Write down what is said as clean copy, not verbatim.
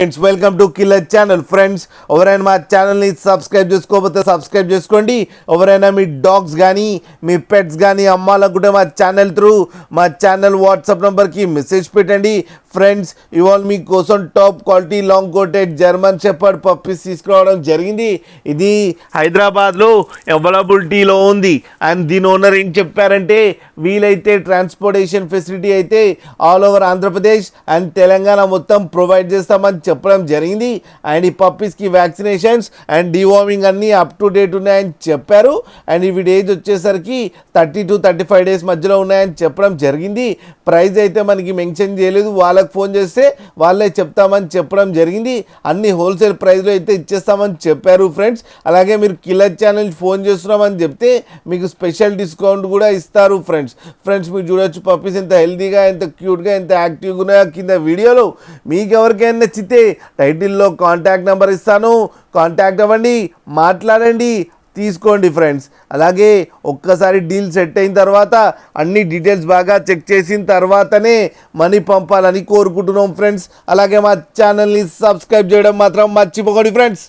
Friends welcome to killer channel. Friends ఎవరైనా మా ఛానల్ని సబ్స్క్రైబ్ చేసుకోకపోతే సబ్స్క్రైబ్ చేసుకోండి. ఎవరైనా మీ డాగ్స్ కానీ మీ పెట్స్ కానీ అమ్మాలనుకుంటే మా ఛానల్ త్రూ మా ఛానల్ వాట్సాప్ నెంబర్కి మెసేజ్ పెట్టండి. ఫ్రెండ్స్ ఇవాళ మీకోసం top quality long coated German shepherd puppies తీసుకురావడం జరిగింది. ఇది హైదరాబాద్లో అవైలబిలిటీలో ఉంది. అండ్ దీని ఓనర్ ఏం చెప్పారంటే వీలైతే ట్రాన్స్పోర్టేషన్ ఫెసిలిటీ అయితే all over Andhra Pradesh and Telangana మొత్తం ప్రొవైడ్ చేస్తామని చెప్పడం జరిగింది. అండ్ ఈ పప్పీస్కి వ్యాక్సినేషన్స్ అండ్ డివార్మింగ్ అన్నీ అప్ టు డేట్ ఉన్నాయని చెప్పారు. అండ్ వీడి ఏజ్ వచ్చేసరికి 30 to 35 డేస్ మధ్యలో ఉన్నాయని చెప్పడం జరిగింది. ప్రైస్ అయితే మనకి మెన్షన్ చేయలేదు, వాళ్ళకి ఫోన్ చేస్తే వాళ్ళే చెప్తామని చెప్పడం జరిగింది. అన్ని హోల్సేల్ ప్రైస్లో అయితే ఇచ్చేస్తామని చెప్పారు. ఫ్రెండ్స్ అలాగే మీరు కిల్లర్ ఛానల్ ఫోన్ చేస్తున్నామని చెప్తే మీకు స్పెషల్ డిస్కౌంట్ కూడా ఇస్తారు. ఫ్రెండ్స్ మీరు చూడొచ్చు పప్పీస్ ఎంత హెల్తీగా, ఎంత క్యూట్గా, ఎంత యాక్టివ్గా ఉన్నాయో కింద వీడియోలో. మీకు ఎవరికైనా నచ్చితే టైటిల్లో కాంటాక్ట్ నెంబర్ ఇస్తాను, కాంటాక్ట్ అవ్వండి, మాట్లాడండి, తీసుకోండి. ఫ్రెండ్స్ అలాగే ఒక్కసారి డీల్ సెట్ అయిన తర్వాత అన్ని డీటెయిల్స్ బాగా చెక్ చేసిన తర్వాతనే మనీ పంపాలని కోరుకుంటున్నాం. ఫ్రెండ్స్ అలాగే మా ఛానల్ని సబ్స్క్రైబ్ చేయడం మాత్రం మర్చిపోకండి. ఫ్రెండ్స్